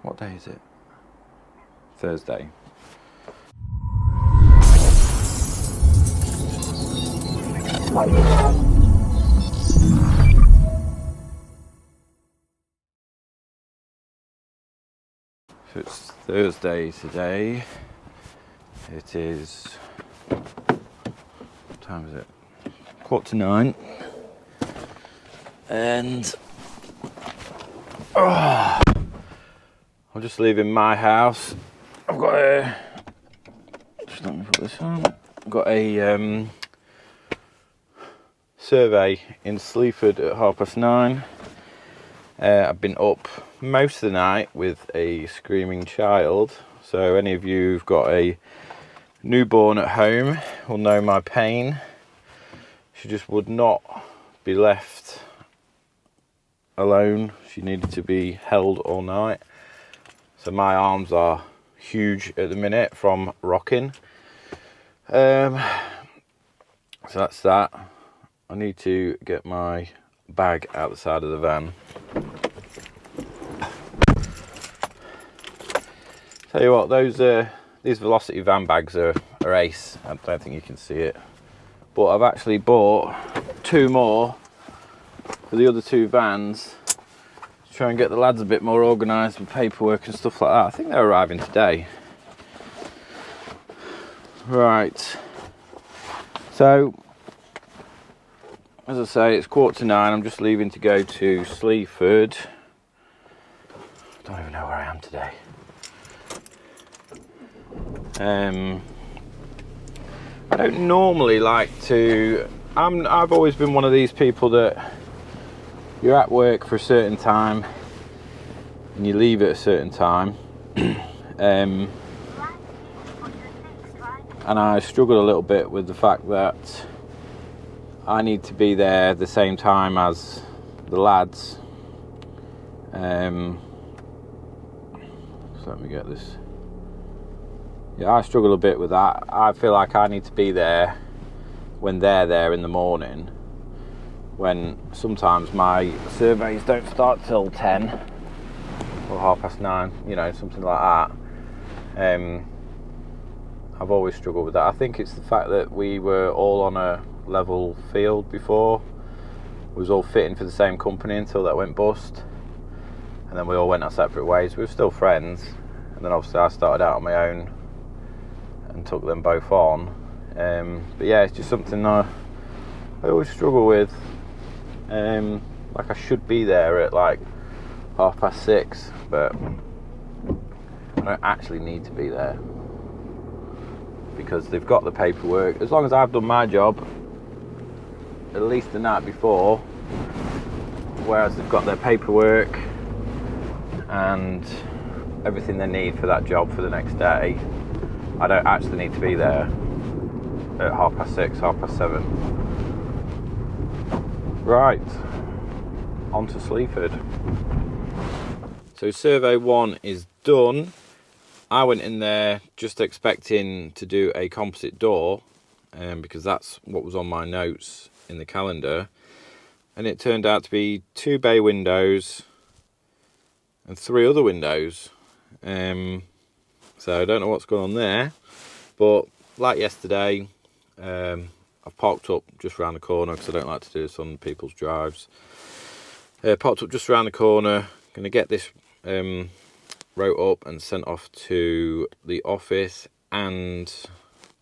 What day is it? Thursday. So it's Thursday today. It is, what time is it? 8:45. And I'm just leaving my house. I've got a, just let me put this on. I've got a survey in Sleaford at 9:30. I've been up most of the night with a screaming child. So any of you who've got a newborn at home will know my pain. She just would not be left alone. She needed to be held all night. So my arms are huge at the minute from rocking. So that's that. I need to get my bag out the side of the van. Tell you what, these Velocity van bags are ace. I don't think you can see it, but I've actually bought 2 more for the other 2 vans to try and get the lads a bit more organised with paperwork and stuff like that. I think they're arriving today. Right. So, as I say, it's 8:45. I'm just leaving to go to Sleaford. I don't even know where I am today. I don't normally like to. I've always been one of these people that you're at work for a certain time and you leave at a certain time. And I struggle a little bit with the fact that I need to be there the same time as the lads. So let me get this. Yeah, I struggle a bit with that. I feel like I need to be there when they're there in the morning, when sometimes my surveys don't start till 10 or 9:30, you know, something like that. I've always struggled with that. I think it's the fact that we were all on a level field before. We was all fitting for the same company until that went bust, and then we all went our separate ways. We were still friends, and then obviously I started out on my own and took them both on. But yeah, it's just something I always struggle with. Like I should be there at like 6:30, but I don't actually need to be there because they've got the paperwork. As long as I've done my job at least the night before, whereas they've got their paperwork and everything they need for that job for the next day, I don't actually need to be there at 6:30, 7:30. Right, on to Sleaford. So survey 1 is done. I went in there just expecting to do a composite door, because that's what was on my notes in the calendar, and it turned out to be 2 bay windows and 3 other windows. So I don't know what's going on there, but like yesterday, I've parked up just around the corner because I don't like to do this on people's drives. Parked up just around the corner, going to get this wrote up and sent off to the office and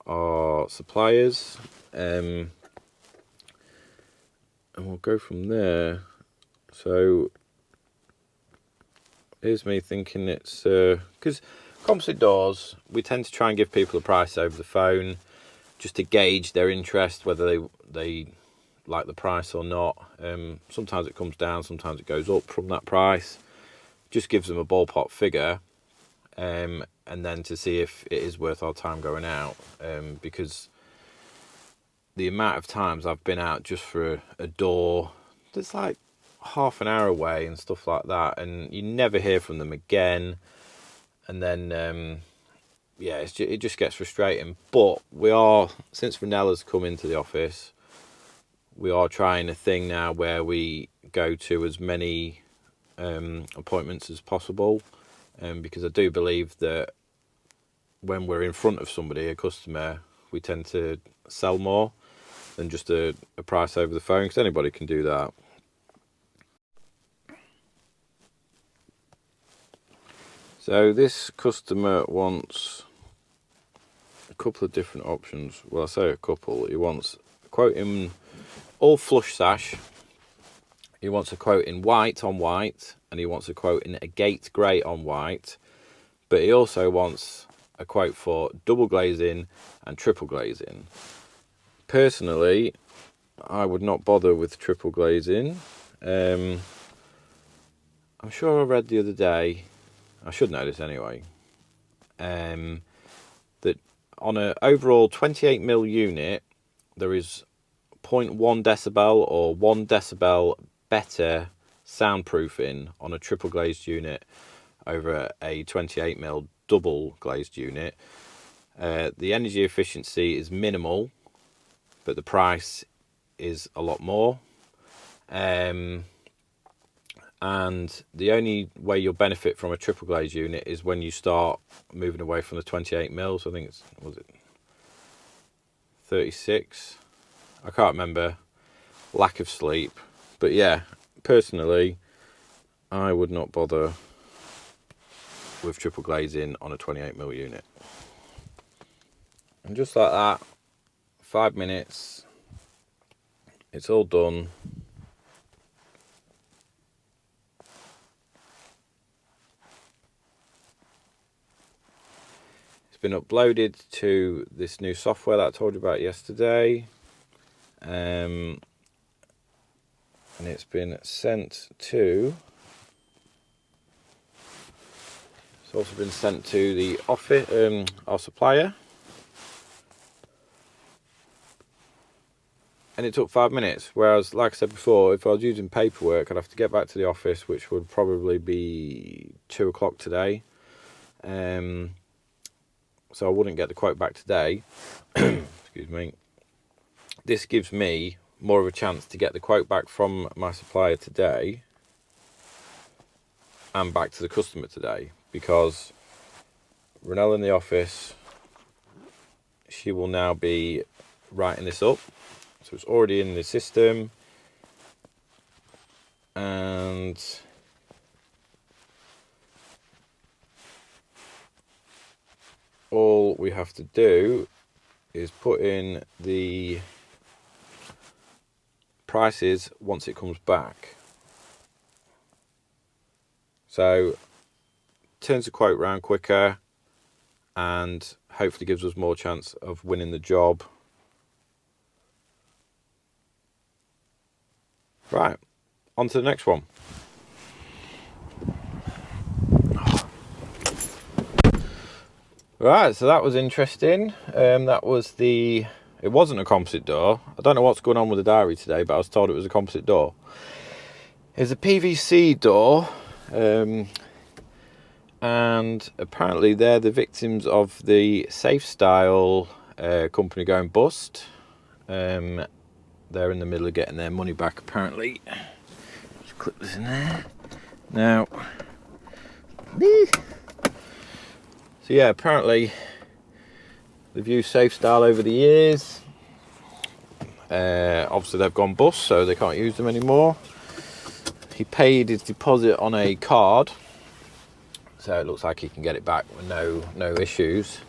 our suppliers, and we'll go from there. So here's me thinking it's because composite doors, we tend to try and give people a price over the phone just to gauge their interest, whether they like the price or not. Sometimes it comes down, sometimes it goes up from that price. Just gives them a ballpark figure, and then to see if it is worth our time going out, because the amount of times I've been out just for a door that's like half an hour away and stuff like that, and you never hear from them again, and then it just gets frustrating. But we are, since Vanella's come into the office, we are trying a thing now where we go to as many appointments as possible, because I do believe that when we're in front of somebody, a customer, we tend to sell more than just a price over the phone, because anybody can do that. So this customer wants a couple of different options. Well, I say a couple. He wants a quote in all flush sash. He wants a quote in white on white, and he wants a quote in agate grey on white. But he also wants a quote for double glazing and triple glazing. Personally, I would not bother with triple glazing. I'm sure I read the other day, I should know this anyway, that on an overall 28mm unit, there is 0.1 decibel or 1 decibel better soundproofing on a triple glazed unit over a 28mm double glazed unit. The energy efficiency is minimal, but the price is a lot more. And the only way you'll benefit from a triple glaze unit is when you start moving away from the 28mm. So I think was it 36? I can't remember. Lack of sleep. But yeah, personally, I would not bother with triple glazing on a 28mm unit. And just like that, 5 minutes, it's all done. It's been uploaded to this new software that I told you about yesterday, and it's been sent to. It's also been sent to the office, our supplier, and it took 5 minutes. Whereas, like I said before, if I was using paperwork, I'd have to get back to the office, which would probably be 2 o'clock today. So I wouldn't get the quote back today. Excuse me. This gives me more of a chance to get the quote back from my supplier today and back to the customer today, because Renelle in the office, she will now be writing this up. So it's already in the system, and all we have to do is put in the prices once it comes back. So turns the quote round quicker and hopefully gives us more chance of winning the job. Right, on to the next one. Right, so that was interesting. That was it wasn't a composite door. I don't know what's going on with the diary today, but I was told it was a composite door. It's a PVC door, and apparently they're the victims of the Safe Style company going bust. They're in the middle of getting their money back, apparently. Just clip this in there. Now, so yeah, apparently they've used Safe Style over the years. Obviously they've gone bust, so they can't use them anymore. He paid his deposit on a card, so it looks like he can get it back with no issues.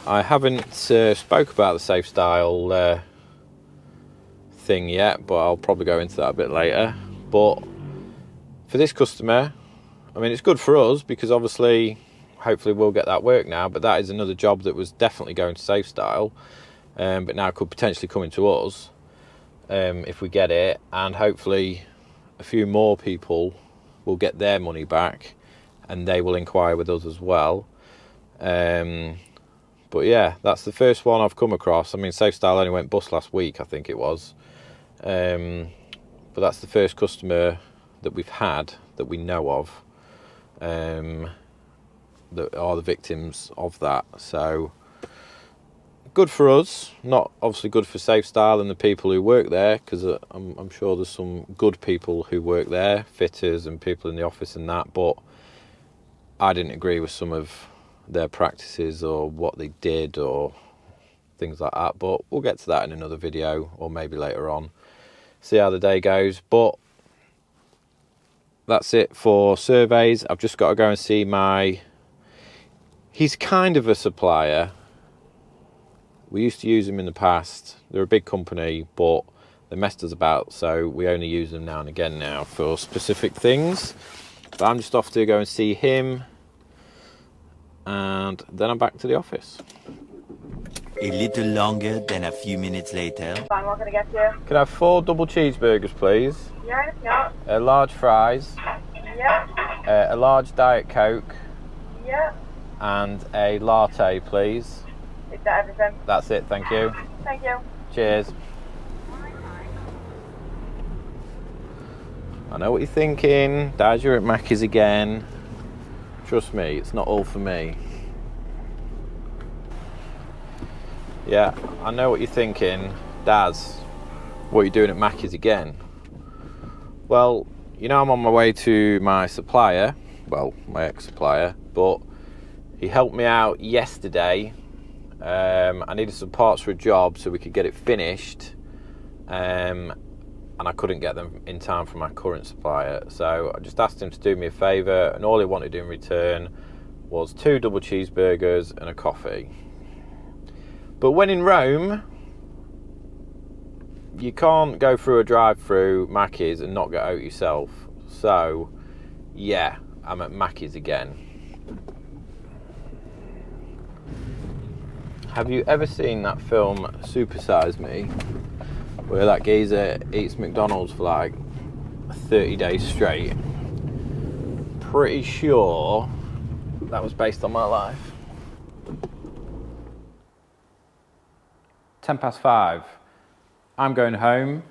I haven't spoke about the Safe Style thing yet, but I'll probably go into that a bit later. But for this customer, I mean, it's good for us because obviously, hopefully we'll get that work now, but that is another job that was definitely going to Safe Style, but now could potentially come into us if we get it, and hopefully a few more people will get their money back and they will inquire with us as well. But yeah, that's the first one I've come across. I mean, Safe Style only went bust last week, I think it was. But that's the first customer that we've had that we know of that are the victims of that. So good for us, not obviously good for Safe Style and the people who work there, because I'm sure there's some good people who work there, fitters and people in the office and that, but I didn't agree with some of their practices or what they did or things like that, but we'll get to that in another video or maybe later on, see how the day goes. But that's it for surveys. I've just got to go and see he's kind of a supplier. We used to use them in the past. They're a big company, but they messed us about, so we only use them now and again now for specific things. But I'm just off to go and see him, and then I'm back to the office. A little longer than a few minutes later. Fine, what can I get you? Can I have 4 double cheeseburgers, please? Yeah. Large fries. Yeah. A large Diet Coke. Yeah. And a latte, please. Is that everything? That's it, thank you. Thank you. Cheers. I know what you're thinking. Dad, you're at Mackey's again. Trust me, it's not all for me. Yeah, I know what you're thinking. Daz, what are you doing at Mackey's again? Well, you know I'm on my way to my supplier. Well, my ex-supplier. But he helped me out yesterday. I needed some parts for a job so we could get it finished, and I couldn't get them in time for my current supplier, so I just asked him to do me a favour, and all he wanted in return was 2 double cheeseburgers and a coffee. But when in Rome, you can't go through a drive-through Mackey's and not get out yourself, so yeah, I'm at Mackey's again. Have you ever seen that film Super Size Me, where that geezer eats McDonald's for like 30 days straight? Pretty sure that was based on my life. 5:10. I'm going home.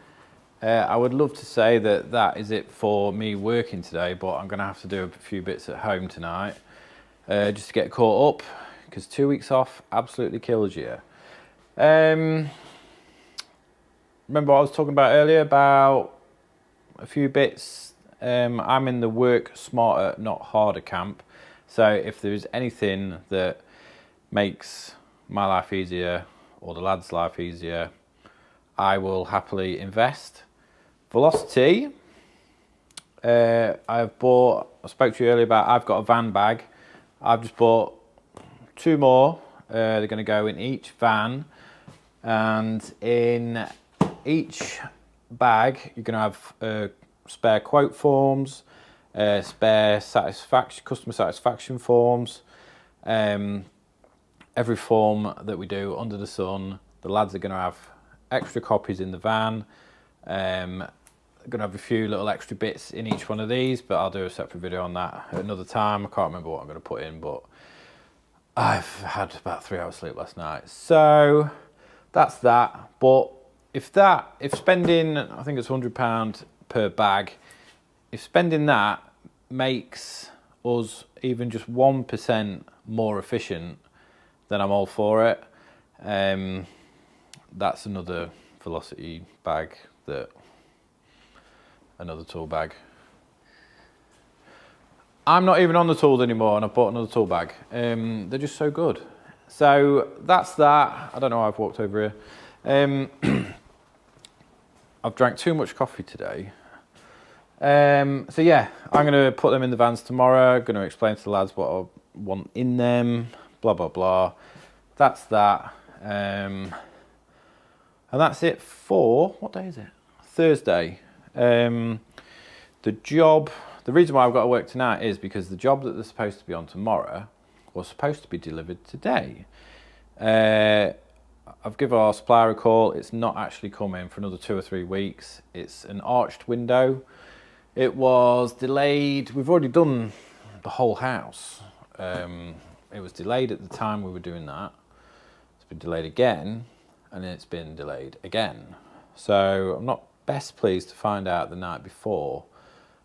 I would love to say that is it for me working today, but I'm going to have to do a few bits at home tonight just to get caught up, because 2 weeks off absolutely kills you. Remember what I was talking about earlier about a few bits? I'm in the work smarter, not harder camp. So if there's anything that makes my life easier or the lads' life easier, I will happily invest. Velocity, I spoke to you earlier about, I've got a van bag. I've just bought 2 more. They're going to go in each van, and in each bag you're going to have spare quote forms, spare customer satisfaction forms. Every form that we do under the sun, the lads are going to have extra copies in the van. Going to have a few little extra bits in each one of these, but I'll do a separate video on that at another time. I can't remember what I'm going to put in, but I've had about 3 hours sleep last night, so that's that. But if spending, I think it's £100 per bag, if spending that makes us even just 1% more efficient, then I'm all for it. That's another Velocity bag, another tool bag. I'm not even on the tools anymore, and I've bought another tool bag. They're just so good. So that's that. I don't know why I've walked over here. I've drank too much coffee today. So yeah, I'm going to put them in the vans tomorrow. Going to explain to the lads what I want in them. Blah, blah, blah. That's that. And that's it for, what day is it? Thursday. The reason why I've got to work tonight is because the job that they're supposed to be on tomorrow was supposed to be delivered today. I've given our supplier a call. It's not actually coming for another 2 or 3 weeks. It's an arched window. It was delayed. We've already done the whole house. It was delayed at the time we were doing that. It's been delayed again, and it's been delayed again. So I'm not best pleased to find out the night before.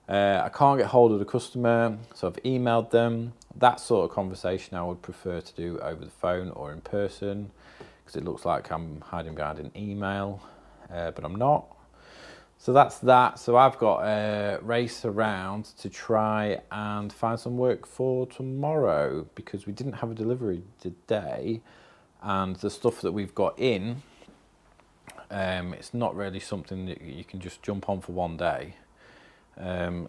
I can't get hold of the customer, so I've emailed them. That sort of conversation I would prefer to do over the phone or in person, because it looks like I'm hiding behind an email, but I'm not. So that's that. So I've got a race around to try and find some work for tomorrow, because we didn't have a delivery today, and the stuff that we've got in, it's not really something that you can just jump on for one day.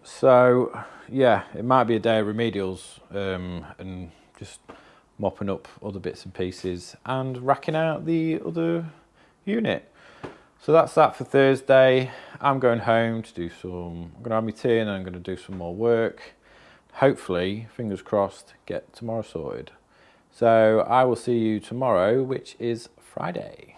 So yeah, it might be a day of remedials, and just mopping up other bits and pieces and racking out the other unit. So that's that for Thursday. I'm going home to do I'm going to have my tea, and I'm going to do some more work. Hopefully, fingers crossed, get tomorrow sorted. So I will see you tomorrow, which is Friday.